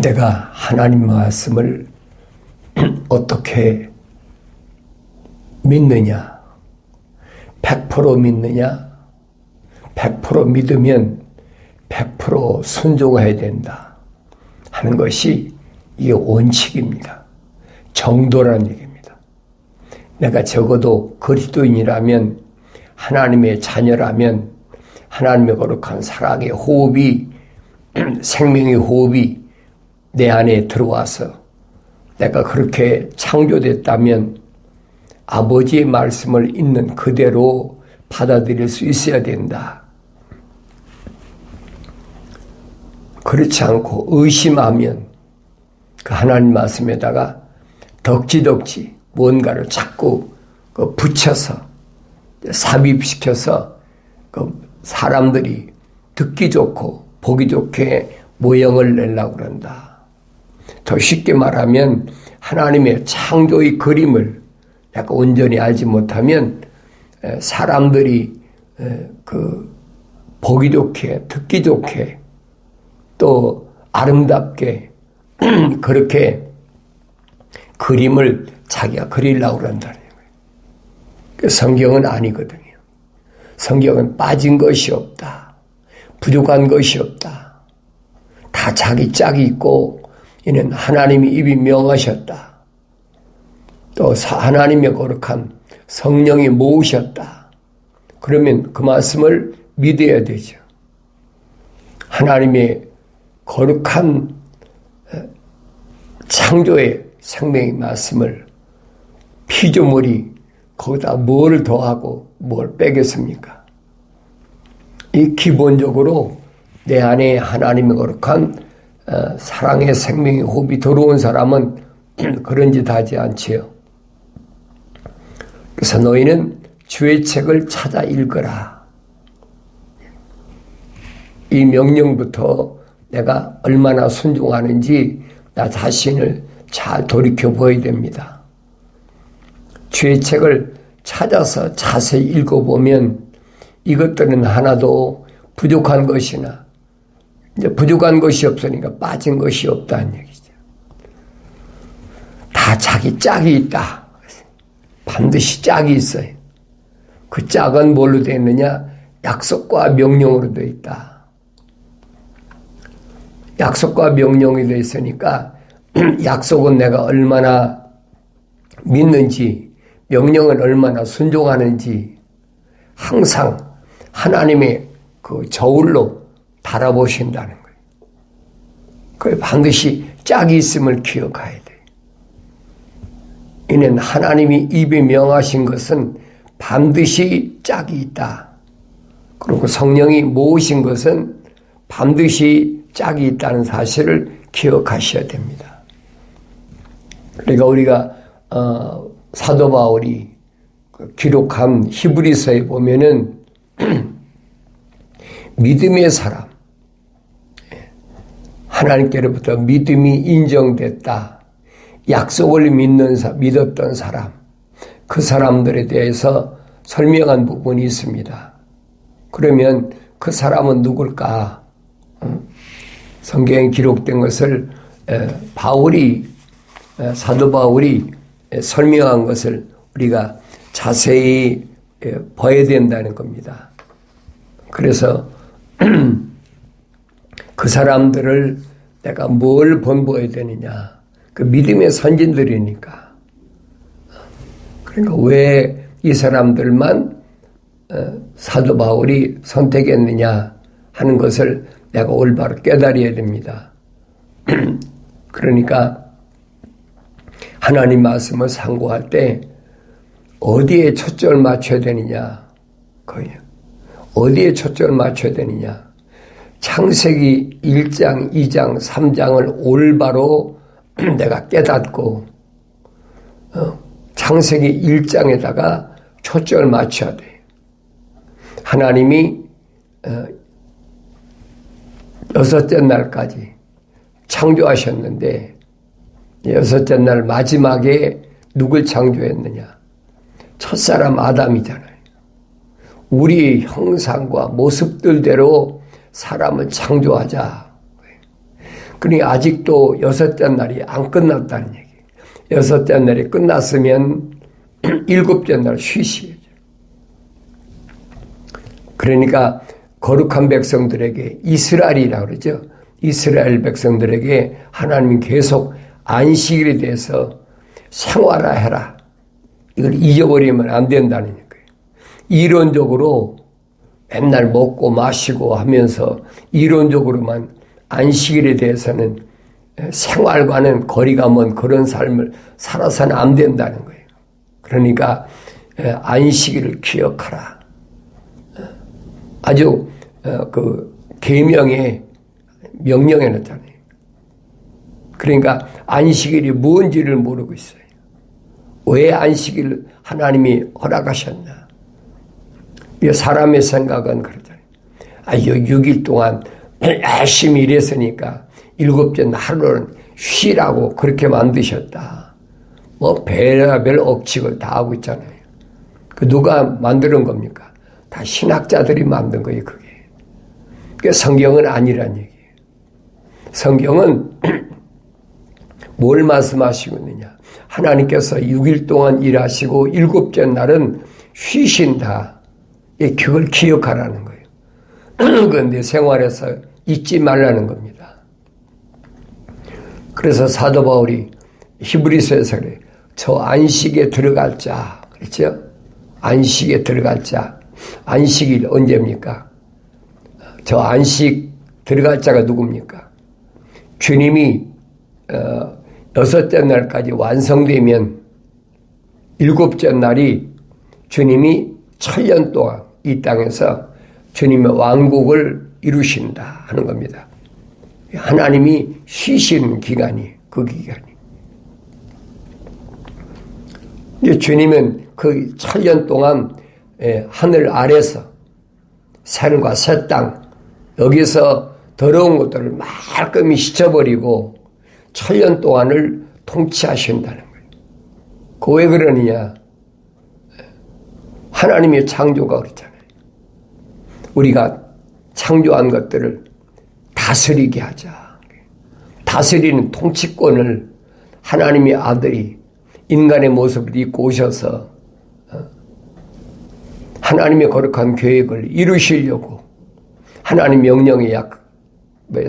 내가 하나님 말씀을 어떻게 믿느냐? 100% 믿느냐? 100% 믿으면 100% 순종해야 된다 하는 것이 이게 원칙입니다. 정도라는 얘기입니다. 내가 적어도 그리스도인이라면, 하나님의 자녀라면, 하나님의 거룩한 사랑의 호흡이, 생명의 호흡이 내 안에 들어와서 내가 그렇게 창조됐다면 아버지의 말씀을 있는 그대로 받아들일 수 있어야 된다. 그렇지 않고 의심하면 그 하나님 말씀에다가 덕지덕지 뭔가를 자꾸 붙여서 삽입시켜서 사람들이 듣기 좋고 보기 좋게 모형을 내려고 그런다. 더 쉽게 말하면 하나님의 창조의 그림을 약간 온전히 알지 못하면 사람들이 보기 좋게, 듣기 좋게, 또 아름답게 그렇게 그림을 자기가 그리려고 그런다는 거예요. 성경은 아니거든요. 성경은 빠진 것이 없다. 부족한 것이 없다. 다 자기 짝이 있고, 이는 하나님이 입이 명하셨다. 또 하나님의 거룩한 성령이 모으셨다. 그러면 그 말씀을 믿어야 되죠. 하나님의 거룩한 창조의 생명의 말씀을 피조물이 거기다 뭘 더하고 뭘 빼겠습니까? 이 기본적으로 내 안에 하나님의 거룩한 사랑의 생명의 호흡이 들어온 사람은 그런 짓 하지 않지요. 그래서 너희는 주의 책을 찾아 읽으라. 이 명령부터 내가 얼마나 순종하는지 나 자신을 잘 돌이켜 보아야 됩니다. 주의 책을 찾아서 자세히 읽어보면 이것들은 하나도 부족한 것이나 이제 부족한 것이 없으니까 빠진 것이 없다는 얘기죠. 다 자기 짝이 있다. 반드시 짝이 있어요. 그 짝은 뭘로 되어 있느냐? 약속과 명령으로 되어 있다. 약속과 명령이 되어 있으니까 약속은 내가 얼마나 믿는지, 명령은 얼마나 순종하는지 항상 하나님의 그 저울로 달아보신다는 거예요. 그래 반드시 짝이 있음을 기억해야 돼요. 이는 하나님이 입에 명하신 것은 반드시 짝이 있다. 그리고 성령이 모으신 것은 반드시 짝이 있다는 사실을 기억하셔야 됩니다. 그러니까 우리가 사도 바울이 기록한 히브리서에 보면은 믿음의 사람, 하나님께로부터 믿음이 인정됐다. 약속을 믿었던 사람, 그 사람들에 대해서 설명한 부분이 있습니다. 그러면 그 사람은 누굴까? 성경에 기록된 것을 사도 바울이 설명한 것을 우리가 자세히 봐야 된다는 겁니다. 그래서 그 사람들을 내가 뭘 본보여야 되느냐? 그 믿음의 선진들이니까. 그러니까 왜 이 사람들만 사도 바울이 선택했느냐 하는 것을 내가 올바로 깨달아야 됩니다. 그러니까 하나님 말씀을 상고할 때 어디에 초점을 맞춰야 되느냐? 거예요. 어디에 초점을 맞춰야 되느냐? 창세기 1장, 2장, 3장을 올바로 내가 깨닫고 창세기 1장에다가 초점을 맞춰야 돼. 하나님이 여섯째 날까지 창조하셨는데 여섯째 날 마지막에 누굴 창조했느냐? 첫사람 아담이잖아요. 우리의 형상과 모습들대로 사람을 창조하자. 그러니까 아직도 여섯째 날이 안 끝났다는 얘기예요. 여섯째 날이 끝났으면 일곱째 날 쉬시죠. 그러니까 거룩한 백성들에게 이스라엘이라고 그러죠. 이스라엘 백성들에게 하나님이 계속 안식일에 대해서 생활화해라. 이걸 잊어버리면 안 된다는 거예요. 이론적으로 맨날 먹고 마시고 하면서 이론적으로만 안식일에 대해서는 생활과는 거리가 먼 그런 삶을 살아서는 안 된다는 거예요. 그러니까 안식일을 기억하라. 아주 그 계명의 명령해 놨잖아요. 그러니까 안식일이 뭔지를 모르고 있어요. 왜 안식일을 하나님이 허락하셨나? 사람의 생각은 그러잖아요. 6일 동안 열심히 일했으니까 일곱째 하루는 쉬라고 그렇게 만드셨다. 뭐 별의별 억측을 다 하고 있잖아요. 그 누가 만드는 겁니까? 다 신학자들이 만든 거예요, 그게. 그게 성경은 아니란 얘기예요. 성경은 뭘 말씀하시고 있느냐? 하나님께서 6일 동안 일하시고 일곱째 날은 쉬신다. 그걸 기억하라는 거예요. 그건 내 생활에서 잊지 말라는 겁니다. 그래서 사도 바울이 히브리서에서 그래. 저 안식에 들어갈 자. 그렇죠? 안식에 들어갈 자. 안식일 언제입니까? 저 안식 들어갈 자가 누굽니까? 주님이 여섯째 날까지 완성되면 일곱째 날이 주님이 1000년 동안 이 땅에서 주님의 왕국을 이루신다 하는 겁니다. 하나님이 쉬신 기간이 그 기간이. 주님은 그 1000년 동안 하늘 아래서 산과 새 땅 여기서 더러운 것들을 말끔히 씻어버리고 1000년 동안을 통치하신다는 거예요. 그 왜 그러느냐? 하나님의 창조가 그렇잖아요. 우리가 창조한 것들을 다스리게 하자. 다스리는 통치권을 하나님의 아들이 인간의 모습을 입고 오셔서 하나님의 거룩한 계획을 이루시려고 하나님 명령에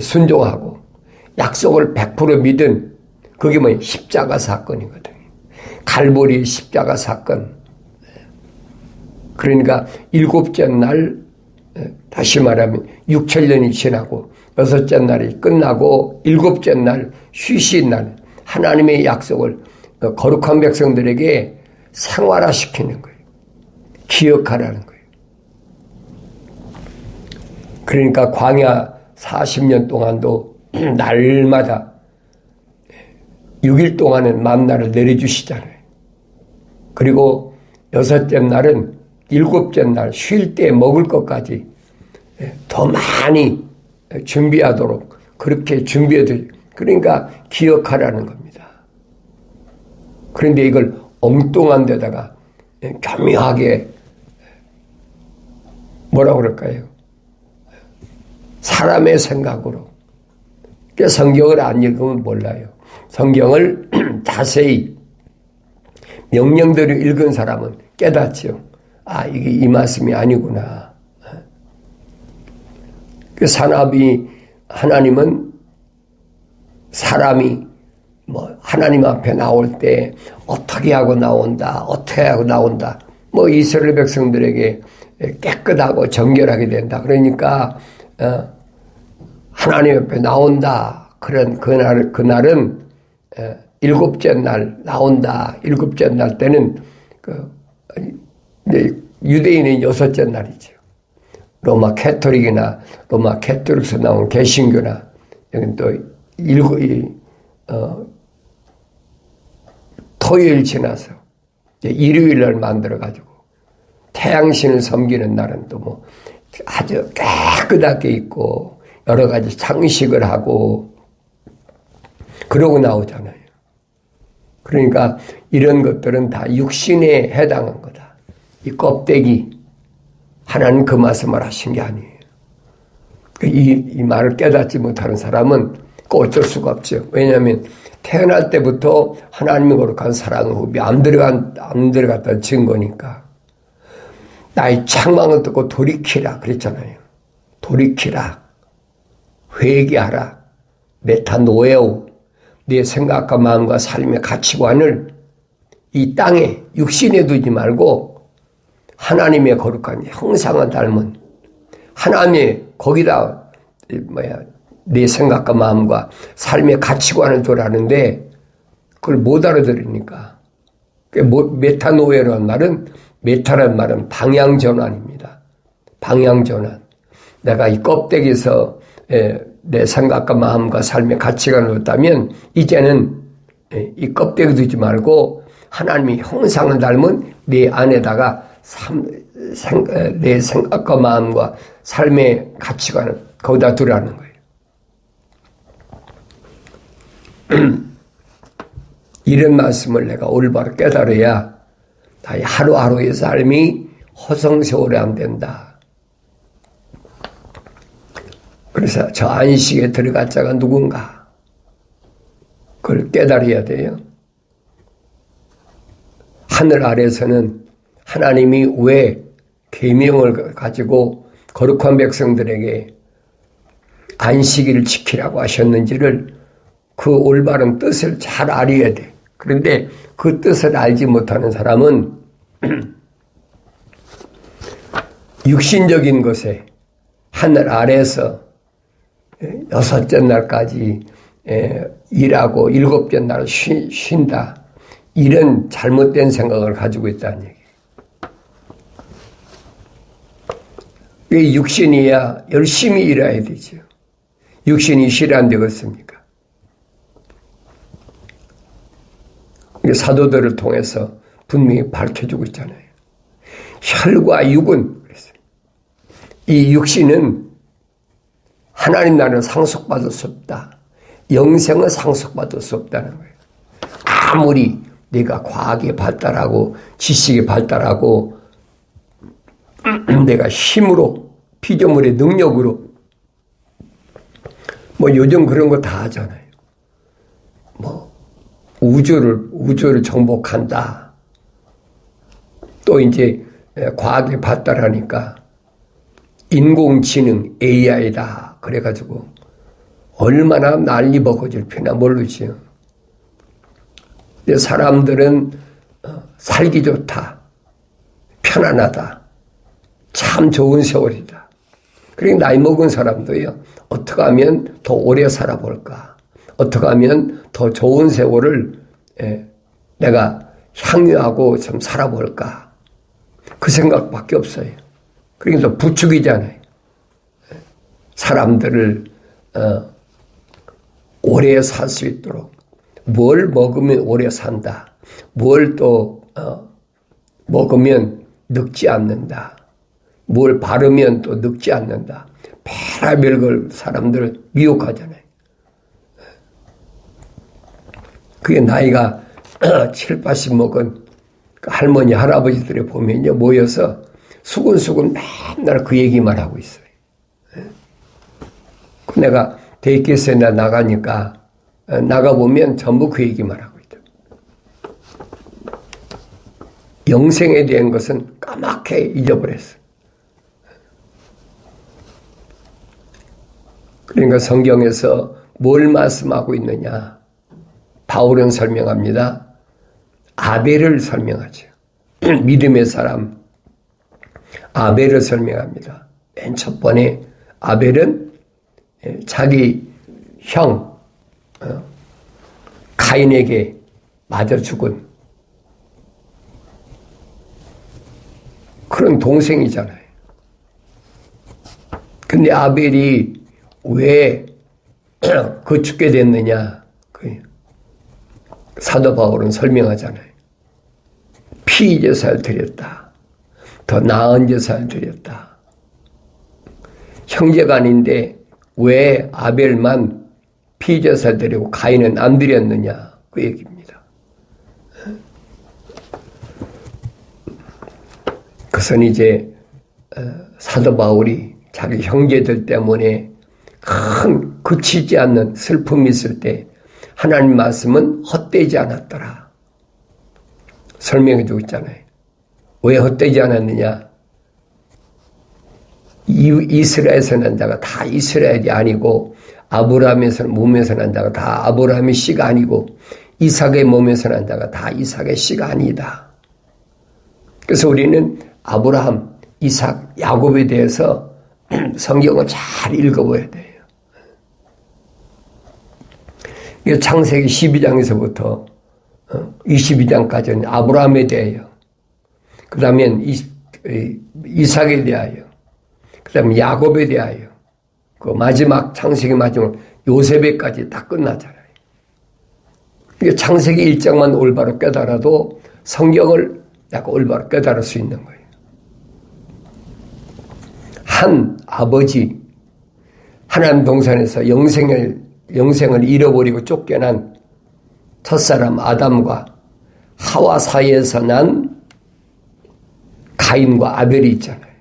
순종하고 약속을 100% 믿은 그게 뭐예요? 십자가 사건이거든요. 갈보리의 십자가 사건. 그러니까 일곱째 날 다시 말하면 6000년이 지나고 여섯째 날이 끝나고 일곱째 날 쉬신 날 하나님의 약속을 거룩한 백성들에게 생활화시키는 거예요. 기억하라는 거예요. 그러니까 광야 40년 동안도 날마다 6일 동안은 만나를 내려주시잖아요. 그리고 여섯째 날은 일곱째 날 쉴 때 먹을 것까지 더 많이 준비하도록 그렇게 준비해도 그러니까 기억하라는 겁니다. 그런데 이걸 엉뚱한 데다가 교묘하게 뭐라고 그럴까요? 사람의 생각으로. 성경을 안 읽으면 몰라요. 성경을 자세히 명령대로 읽은 사람은 깨닫죠. 이게 이 말씀이 아니구나. 그 사람이 하나님은 사람이 하나님 앞에 나올 때 어떻게 하고 나온다. 이스라엘 백성들에게 깨끗하고 정결하게 된다. 그러니까 하나님 앞에 나온다. 그런 그날은 일곱째 날 나온다. 일곱째 날 때는 유대인은 여섯째 날이죠. 로마 캐토릭이나 로마 캐토릭에서 나온 개신교나 여기는 또 토요일 지나서 일요일 날 만들어가지고 태양신을 섬기는 날은 또 아주 깨끗하게 있고 여러 가지 장식을 하고 그러고 나오잖아요. 그러니까 이런 것들은 다 육신에 해당한 거다. 이 껍데기 하나님 그 말씀을 하신 게 아니에요. 이 말을 깨닫지 못하는 사람은 그 어쩔 수가 없죠. 왜냐하면 태어날 때부터 하나님의 거룩한 사랑의 안 들어갔다는 증거니까. 나의 책망을 듣고 돌이키라 그랬잖아요. 돌이키라. 회개하라. 메타노에오. 내 생각과 마음과 삶의 가치관을 이 땅에 육신에 두지 말고 하나님의 거룩한 형상을 닮은 하나님의 거기다 내 생각과 마음과 삶의 가치관을 두라는데 그걸 못 알아들으니까 메타노에라는 말은 메타라는 말은 방향전환입니다. 방향전환. 내가 이 껍데기에서 내 생각과 마음과 삶의 가치관을 얻다면 이제는 이 껍데기 두지 말고 하나님의 형상을 닮은 내 안에다가 내 생각과 마음과 삶의 가치관을 거기다 두라는 거예요. 이런 말씀을 내가 올바로 깨달아야 나의 하루하루의 삶이 허송세월이 안 된다. 그래서 저 안식에 들어갈 자가 누군가 그걸 깨달아야 돼요. 하늘 아래서는 하나님이 왜 계명을 가지고 거룩한 백성들에게 안식일을 지키라고 하셨는지를 그 올바른 뜻을 잘 알아야 돼. 그런데 그 뜻을 알지 못하는 사람은 육신적인 것에 하늘 아래에서 6째 날까지 일하고 7째 날 쉰다. 이런 잘못된 생각을 가지고 있다는 얘기예요. 왜 육신이야 열심히 일해야 되죠. 육신이 실안 되겠습니까? 사도들을 통해서 분명히 밝혀주고 있잖아요. 혈과 육은 그랬어요. 이 육신은 하나님 나라는 상속받을 수 없다. 영생은 상속받을 수 없다는 거예요. 아무리 내가 과학에 발달하고 지식에 발달하고 내가 힘으로 피조물의 능력으로 요즘 그런 거 다 하잖아요. 우주를 정복한다. 또 이제 과학이 발달하니까 인공지능 AI다. 그래가지고 얼마나 난리 버거질 피나 모르지요. 근데 사람들은 살기 좋다. 편안하다. 참 좋은 세월이다. 그러니까 나이 먹은 사람도요. 어떻게 하면 더 오래 살아볼까. 어떻게 하면 더 좋은 세월을 내가 향유하고 좀 살아볼까. 그 생각밖에 없어요. 그러니까 부추기잖아요. 사람들을 오래 살 수 있도록 뭘 먹으면 오래 산다. 뭘 또 먹으면 늙지 않는다. 뭘 바르면 또 늙지 않는다. 별의별 걸 사람들을 미혹하잖아요. 그게 나이가 7, 80 먹은 할머니, 할아버지들이 보면요, 모여서 수근수근 맨날 그 얘기만 하고 있어요. 내가 데이케이스에 나가니까, 나가보면 전부 그 얘기만 하고 있다. 영생에 대한 것은 까맣게 잊어버렸어. 그러니까 성경에서 뭘 말씀하고 있느냐. 바울은 설명합니다. 아벨을 설명하죠. 믿음의 사람 아벨을 설명합니다. 맨 첫 번에 아벨은 자기 형 가인에게 맞아 죽은 그런 동생이잖아요. 근데 아벨이 왜 그 죽게 됐느냐. 사도 바울은 설명하잖아요. 피제사를 드렸다. 더 나은 제사를 드렸다. 형제가 아닌데 왜 아벨만 피제사를 드리고 가인은 안 드렸느냐. 그 얘기입니다. 그것은 이제 사도 바울이 자기 형제들 때문에 큰 그치지 않는 슬픔이 있을 때 하나님 말씀은 헛되지 않았더라. 설명해 주고 있잖아요. 왜 헛되지 않았느냐? 이스라엘에서 난 자가 다 이스라엘이 아니고 아브라함에서 몸에서 난 자가 다 아브라함의 씨가 아니고 이삭의 몸에서 난 자가 다 이삭의 씨가 아니다. 그래서 우리는 아브라함, 이삭, 야곱에 대해서 성경을 잘 읽어봐야 돼요. 창세기 12장에서부터 22장까지는 아브라함에 대하여, 그 다음엔 이삭에 대하여, 그 다음에 야곱에 대하여, 그 마지막 창세기 마지막 요셉에까지 다 끝나잖아요. 창세기 1장만 올바로 깨달아도 성경을 약간 올바로 깨달을 수 있는 거예요. 한 아버지, 하나님 동산에서 영생을 잃어버리고 쫓겨난 첫사람 아담과 하와 사이에서 난 가인과 아벨이 있잖아요.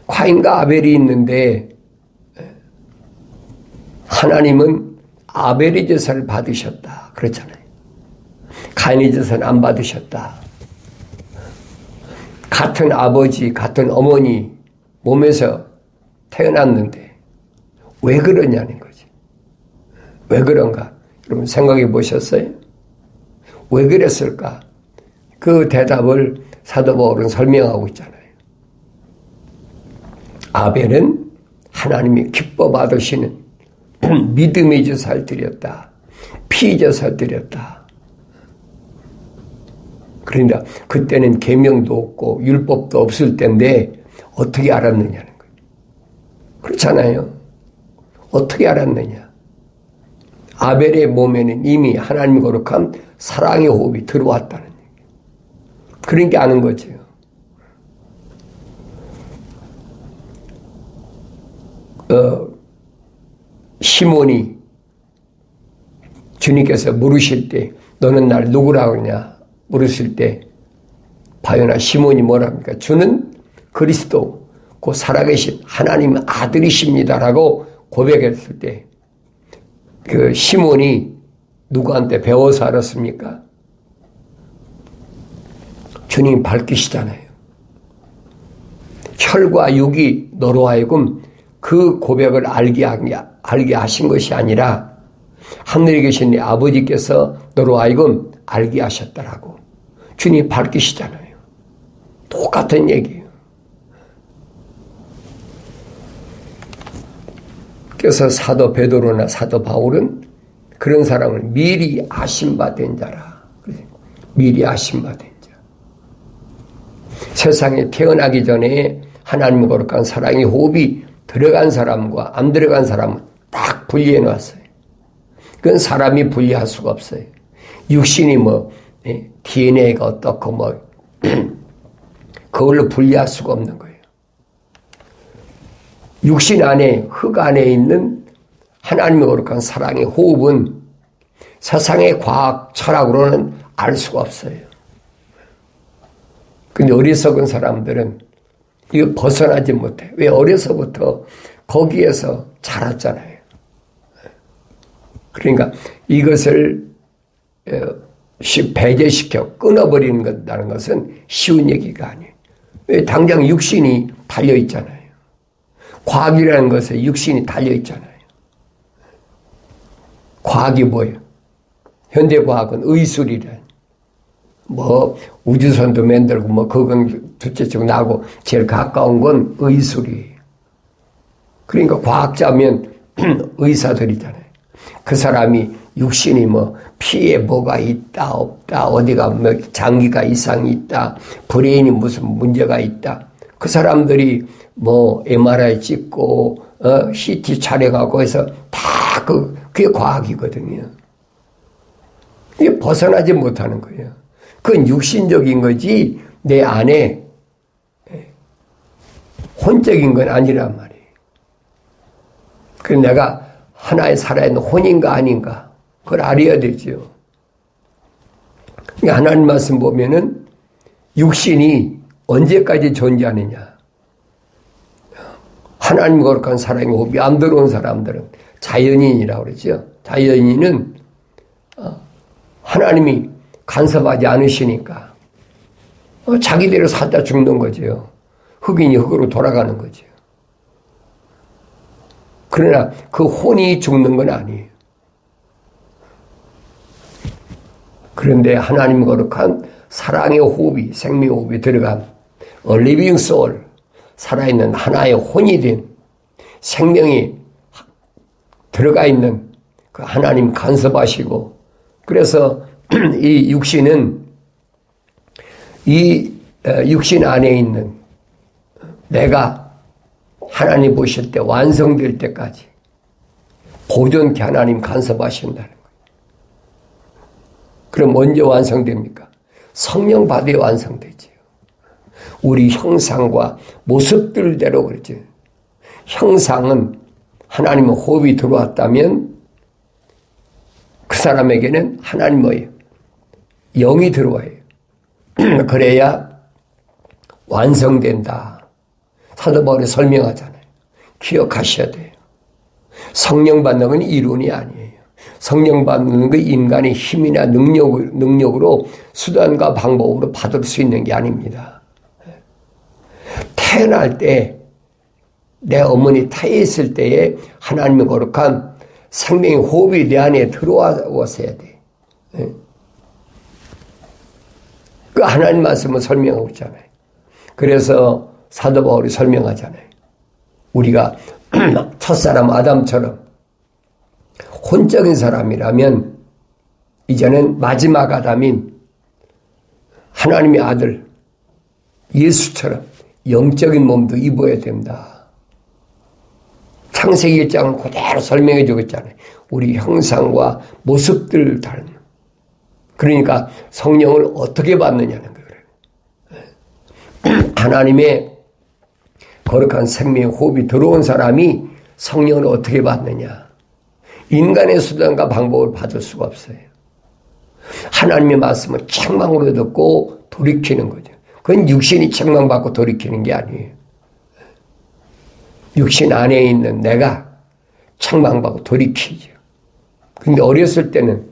가인과 아벨이 있는데 하나님은 아벨의 제사를 받으셨다 그랬잖아요. 가인의 제사는 안 받으셨다. 같은 아버지, 같은 어머니 몸에서 태어났는데 왜 그러냐는 거지. 왜 그런가? 여러분 생각해 보셨어요? 왜 그랬을까? 그 대답을 사도 바울은 설명하고 있잖아요. 아벨은 하나님이 기뻐 받으시는 믿음의 제사를 드렸다. 피 제사를 드렸다. 그러니까 그때는 계명도 없고 율법도 없을 때인데 어떻게 알았느냐는 거예요. 그렇잖아요. 어떻게 알았느냐. 아벨의 몸에는 이미 하나님 거룩한 사랑의 호흡이 들어왔다는 얘기예요. 그러니까 아는 거죠. 시몬이 주님께서 물으실 때 너는 날 누구라고 하냐 물으실 때 바요나 시몬이 뭐랍니까? 주는 그리스도 곧 살아계신 하나님 아들이십니다라고 고백했을 때 그 시몬이 누구한테 배워서 알았습니까? 주님 밝히시잖아요. 혈과 육이 너로 하여금 그 고백을 알게 하신 것이 아니라 하늘에 계신 네 아버지께서 너로 하여금 알게 하셨다라고 주님이 밝히시잖아요. 똑같은 얘기예요. 그래서 사도 베드로나 사도 바울은 그런 사람을 미리 아신 바 된 자라. 미리 아신 바 된 자. 세상에 태어나기 전에 하나님의 거룩한 사랑의 호흡이 들어간 사람과 안 들어간 사람은 딱 분리해 놨어요. 그건 사람이 분리할 수가 없어요. 육신이 DNA가 어떻고 그걸로 분리할 수가 없는 거예요. 육신 안에, 흙 안에 있는 하나님의 거룩한 사랑의 호흡은 세상의 과학, 철학으로는 알 수가 없어요. 근데 어리석은 사람들은 이거 벗어나지 못해. 왜? 어려서부터 거기에서 자랐잖아요. 그러니까 이것을 배제시켜 끊어버리는 것이라는 것은 쉬운 얘기가 아니에요. 왜? 당장 육신이 달려있잖아요. 과학이라는 것에 육신이 달려있잖아요. 과학이 뭐예요? 현대과학은 의술이란. 우주선도 만들고 그건 둘째치고 나고 제일 가까운 건 의술이에요. 그러니까 과학자면 의사들이잖아요. 그 사람이 육신이 피에 뭐가 있다, 없다, 어디가 장기가 이상이 있다, 브레인이 무슨 문제가 있다. 그 사람들이 MRI 찍고, CT 촬영하고 해서 다 그게 과학이거든요. 이게 벗어나지 못하는 거예요. 그건 육신적인 거지, 내 안에 혼적인 건 아니란 말이에요. 그래서 내가 하나의 살아있는 혼인가 아닌가, 그걸 알아야 되죠. 그러니까 하나님 말씀 보면은 육신이 언제까지 존재하느냐. 하나님 거룩한 사랑의 호흡이 안 들어온 사람들은 자연인이라고 그러죠. 자연인은 하나님이 간섭하지 않으시니까 자기대로 살다 죽는 거죠. 흑인이 흑으로 돌아가는 거죠. 그러나 그 혼이 죽는 건 아니에요. 그런데 하나님 거룩한 사랑의 호흡이, 생명의 호흡이 들어간 living soul, 살아있는 하나의 혼이 된 생명이 들어가 있는 그 하나님 간섭하시고, 그래서 이 육신은 이 육신 안에 있는 내가 하나님 보실 때 완성될 때까지 보존케 하나님 간섭하신다는 거예요. 그럼 언제 완성됩니까? 성령 받아야 완성되지요. 우리 형상과 모습들대로 그렇죠. 형상은 하나님의 호흡이 들어왔다면 그 사람에게는 하나님의 영이 들어와요. 그래야 완성된다. 사도 바울이 설명하잖아요. 기억하셔야 돼요. 성령 받는 건 이론이 아니에요. 성령 받는 건 인간의 힘이나 능력으로 수단과 방법으로 받을 수 있는 게 아닙니다. 태어날 때, 내 어머니胎에 있을 때에 하나님의 거룩한 생명의 호흡이 내 안에 들어왔어야 돼. 그 하나님 말씀을 설명하고 있잖아요. 그래서 사도 바울이 설명하잖아요. 우리가 첫사람 아담처럼 혼적인 사람이라면 이제는 마지막 아담인 하나님의 아들 예수처럼 영적인 몸도 입어야 된다. 창세기 1장은 그대로 설명해 주고 있잖아요. 우리 형상과 모습들 닮은. 그러니까 성령을 어떻게 받느냐는 거예요. 하나님의 거룩한 생명의 호흡이 들어온 사람이 성령을 어떻게 받느냐. 인간의 수단과 방법을 받을 수가 없어요. 하나님의 말씀을 책망으로 듣고 돌이키는 거죠. 그건 육신이 책망받고 돌이키는 게 아니에요. 육신 안에 있는 내가 책망받고 돌이키죠. 근데 어렸을 때는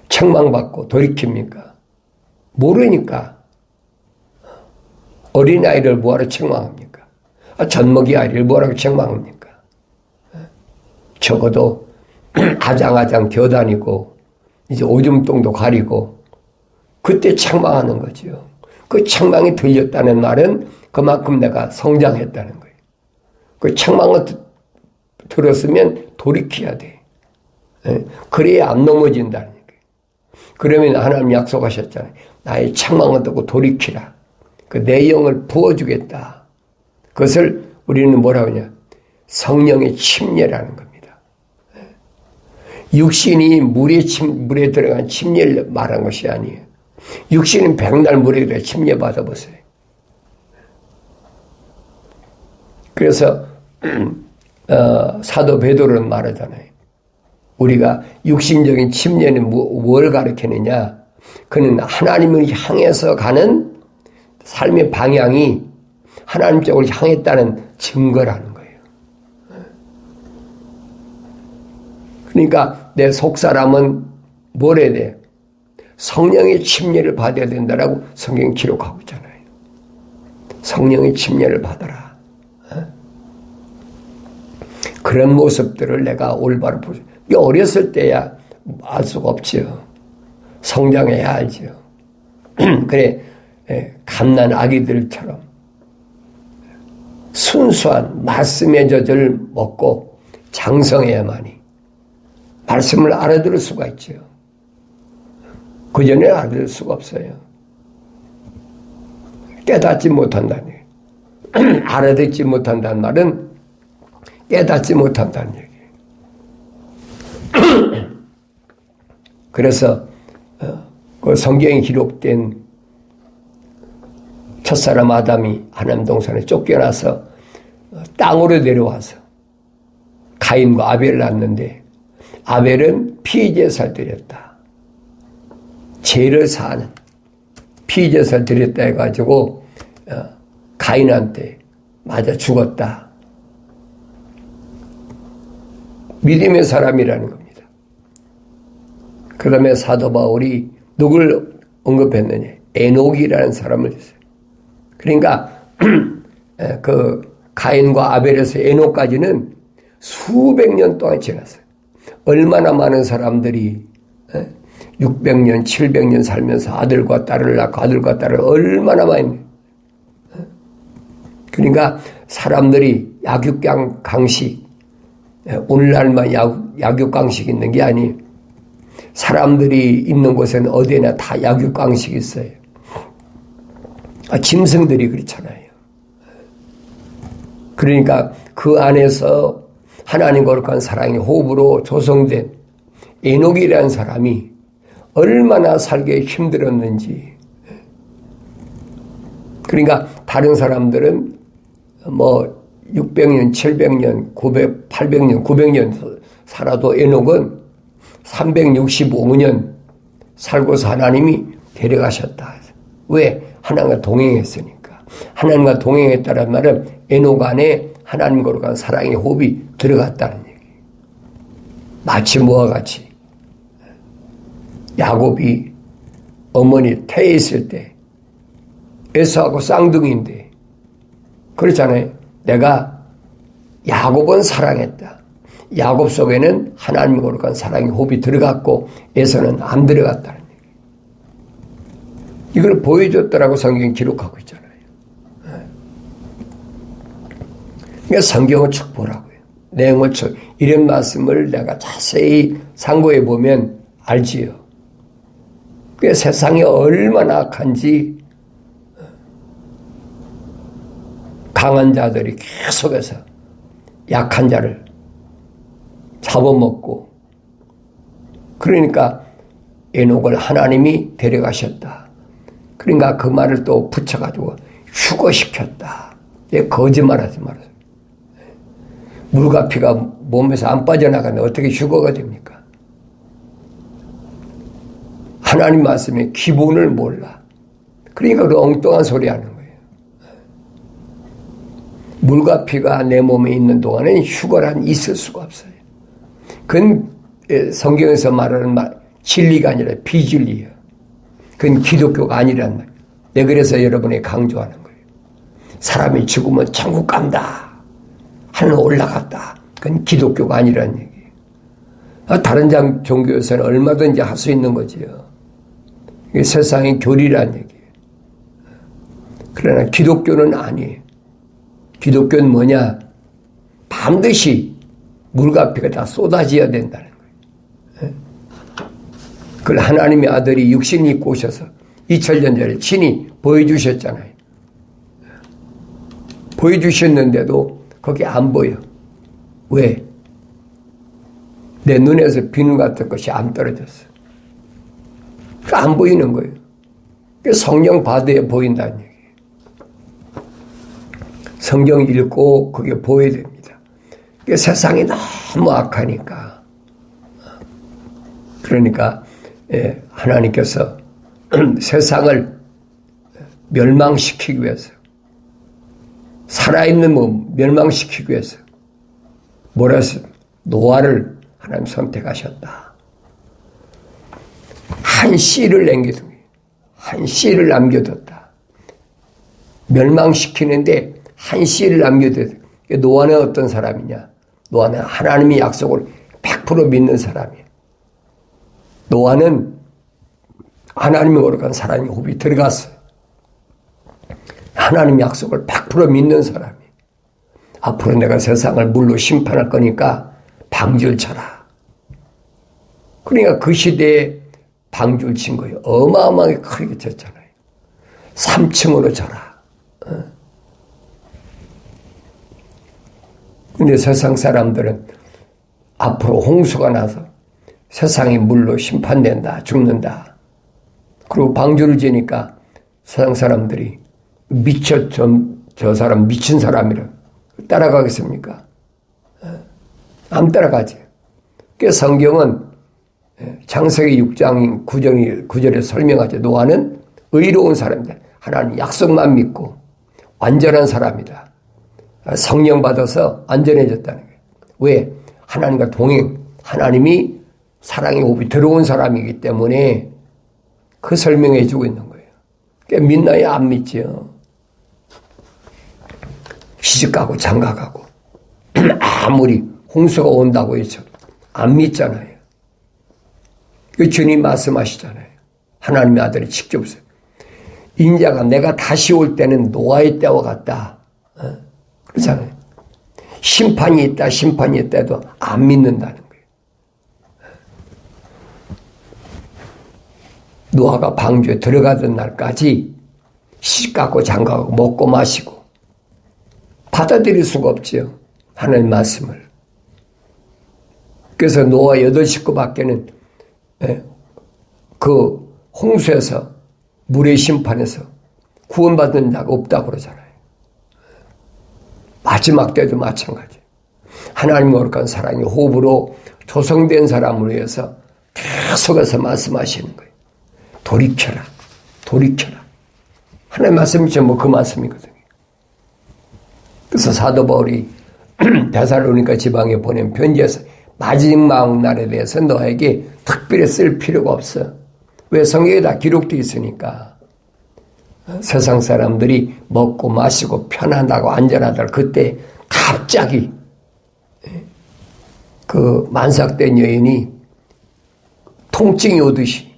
책망받고 돌이킵니까? 모르니까. 어린아이를 뭐하러 책망합니까? 젖먹이 아이를 뭐하러 책망합니까? 적어도 아장아장 겨다니고 이제 오줌똥도 가리고 그때 책망하는 거죠. 그 책망이 들렸다는 말은 그만큼 내가 성장했다는 거예요. 그 책망을 들었으면 돌이켜야 돼. 그래야 안 넘어진다는 거예요. 그러면 하나님 약속하셨잖아요. 나의 책망을 듣고 돌이키라. 그 내 영을 부어주겠다. 그것을 우리는 뭐라고 하냐? 성령의 침례라는 겁니다. 육신이 물에 들어간 침례를 말한 것이 아니에요. 육신은 백날 물에 들어가 침례 받아보세요. 그래서 사도 베드로는 말하잖아요. 우리가 육신적인 침례는 뭘 가르치느냐? 그는 하나님을 향해서 가는 삶의 방향이 하나님 쪽으로 향했다는 증거라는 거예요. 그러니까 내 속사람은 뭘 해야 돼? 성령의 침례를 받아야 된다라고 성경이 기록하고 있잖아요. 성령의 침례를 받아라. 그런 모습들을 내가 올바로 보죠. 어렸을 때야 알 수가 없지요. 성장해야 알지요. 그래, 갓난 아기들처럼 순수한 말씀의 젖을 먹고 장성해야만이 말씀을 알아들을 수가 있죠. 그 전에 알아들을 수가 없어요. 깨닫지 못한다는 얘기예요. 알아듣지 못한다는 말은 깨닫지 못한다는 얘기예요. 그래서 그 성경에 기록된 첫사람 아담이 하나님 동산에 쫓겨나서 땅으로 내려와서 가인과 아벨을 낳았는데 아벨은 피제사를 드렸다. 죄를 사하는 피제사를 드렸다 해가지고 가인한테 맞아 죽었다. 믿음의 사람이라는 겁니다. 그 다음에 사도 바울이 누굴 언급했느냐? 에녹이라는 사람을 했어요. 그러니까 그 가인과 아벨에서 에녹까지는 수백 년 동안 지났어요. 얼마나 많은 사람들이 600년, 700년 살면서 아들과 딸을 낳고 아들과 딸을 얼마나 많이. 그러니까 사람들이 약육강식, 오늘날만 약육강식 있는 게 아니, 사람들이 있는 곳에는 어디나 다 약육강식이 있어요. 짐승들이 그렇잖아요. 그러니까 그 안에서 하나님 거룩한 사랑의 호흡으로 조성된 에녹이라는 사람이 얼마나 살기 힘들었는지. 그러니까 다른 사람들은 뭐 600년, 700년, 900, 800년, 900년 살아도 에녹은 365년 살고서 하나님이 데려가셨다. 왜? 하나님과 동행했으니까. 하나님과 동행했다는 말은 에녹 안에 하나님 거룩한 사랑의 호흡이 들어갔다는 얘기. 마치 뭐와 같이 야곱이 어머니 태에 있을 때 에서하고 쌍둥이인데 그렇잖아요. 내가 야곱은 사랑했다. 야곱 속에는 하나님 거룩한 사랑의 호흡이 들어갔고 에서는 안 들어갔다는 얘기. 이걸 보여줬다라고 성경이 기록하고 있잖아요. 그러니까 성경을 쭉 보라고요. 내용을 쭉 이런 말씀을 내가 자세히 상고해 보면 알지요. 그 세상이 얼마나 악한지 강한 자들이 계속해서 약한 자를 잡아먹고 그러니까 에녹을 하나님이 데려가셨다. 그러니까 그 말을 또 붙여가지고 휴거시켰다. 거짓말하지 말아요. 물과 피가 몸에서 안 빠져나가는데 어떻게 휴거가 됩니까? 하나님 말씀의 기본을 몰라. 그러니까 그 엉뚱한 소리 하는 거예요. 물과 피가 내 몸에 있는 동안은 휴거란 있을 수가 없어요. 그건 성경에서 말하는 진리가 아니라 비진리예요. 그건 기독교가 아니란 말이에요. 내가 그래서 여러분이 강조하는 거예요. 사람이 죽으면 천국 간다. 하늘 올라갔다. 그건 기독교가 아니란 얘기예요. 다른 종교에서는 얼마든지 할 수 있는 거지요. 이게 세상의 교리란 얘기예요. 그러나 기독교는 아니에요. 기독교는 뭐냐? 반드시 물과 피가 다 쏟아져야 된다는 거예요. 그걸 하나님의 아들이 육신 입고 오셔서 2000년 전에 친히 보여주셨잖아요. 보여주셨는데도 거기 안 보여. 왜? 내 눈에서 비누 같은 것이 안 떨어졌어. 안 보이는 거예요. 성령 받아야 보인다는 얘기예요. 성경 읽고 그게 보여야 됩니다. 세상이 너무 악하니까. 그러니까 하나님께서 세상을 멸망시키기 위해서 살아있는 몸 멸망시키기 위해서 뭐라 했어요? 노아를 하나님 선택하셨다. 한 씨를 남겨둔 거예요. 한 씨를 남겨뒀다. 멸망시키는데 한 씨를 남겨뒀다. 노아는 어떤 사람이냐? 노아는 하나님의 약속을 100% 믿는 사람이에요. 노아는 하나님의 거룩한 사랑의 호흡이 들어갔어요. 하나님 약속을 100% 믿는 사람이. 앞으로 내가 세상을 물로 심판할 거니까 방주를 쳐라. 그러니까 그 시대에 방주를 친 거예요. 어마어마하게 크게 쳤잖아요. 3층으로 쳐라. 근데 세상 사람들은 앞으로 홍수가 나서 세상이 물로 심판된다, 죽는다. 그리고 방주를 지니까 세상 사람들이 미쳐, 저 사람 미친 사람이라 따라가겠습니까? 안 따라가지. 그 성경은 창세기 6장 9절에 설명하죠. 노아는 의로운 사람이다. 하나님 약속만 믿고 완전한 사람이다. 성령 받아서 안전해졌다는 거예요. 왜? 하나님과 동행, 하나님이 사랑의 호흡이 들어온 사람이기 때문에 그 설명해 주고 있는 거예요. 그러니까 믿나요? 안 믿죠. 시집가고 장가가고 아무리 홍수가 온다고 해서도 안 믿잖아요. 그 주님 말씀하시잖아요. 하나님의 아들이 직접 오세요. 인자가 내가 다시 올 때는 노아의 때와 같다. 그렇잖아요. 심판이 있다, 심판이 있다 해도 안 믿는다는 거예요. 노아가 방주에 들어가던 날까지 시집가고 장가가고 먹고 마시고 받아들일 수가 없지요. 하나님 말씀을. 그래서 노아 8식구밖에는 그 홍수에서 물의 심판에서 구원받은 자가 없다고 그러잖아요. 마지막 때도 마찬가지. 하나님 거룩한 사랑의 호흡으로 조성된 사람을 위해서 계속해서 말씀하시는 거예요. 돌이켜라. 돌이켜라. 하나님 말씀이 전부 그 말씀이거든요. 그래서 사도 바울이 데살로니가 지방에 보낸 편지에서 마지막 날에 대해서 너에게 특별히 쓸 필요가 없어. 왜? 성경에 다 기록되어 있으니까. 세상 사람들이 먹고 마시고 편안하고 안전하다. 그때 갑자기 그 만삭된 여인이 통증이 오듯이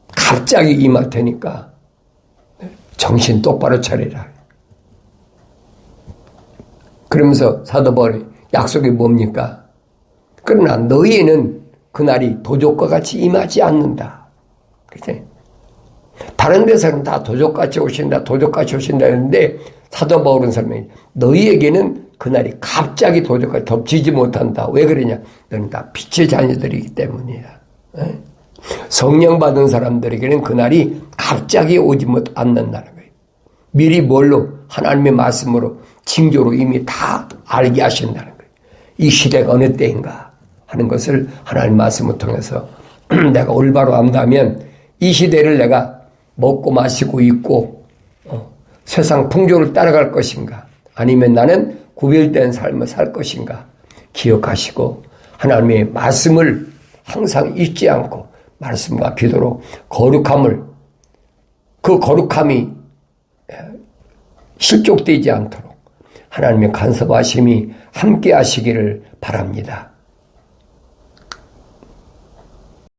갑자기 임할 테니까 정신 똑바로 차리라. 그러면서 사도 바울의 약속이 뭡니까? 그러나 너희는 그날이 도적과 같이 임하지 않는다. 그치? 다른 데서는 다 도적같이 오신다, 도적같이 오신다 했는데 사도 바울은 설명해. 너희에게는 그날이 갑자기 도적같이 덮치지 못한다. 왜 그러냐? 너는 다 빛의 자녀들이기 때문이야. 성령 받은 사람들에게는 그날이 갑자기 오지 않는다는 거예요. 미리 뭘로? 하나님의 말씀으로 징조로 이미 다 알게 하신다는 거예요. 이 시대가 어느 때인가 하는 것을 하나님 말씀을 통해서 내가 올바로 안다면 이 시대를 내가 먹고 마시고 있고 세상 풍조를 따라갈 것인가 아니면 나는 구별된 삶을 살 것인가 기억하시고 하나님의 말씀을 항상 잊지 않고 말씀과 기도로 거룩함을 그 거룩함이 실족되지 않도록 하나님의 간섭하심이 함께 하시기를 바랍니다.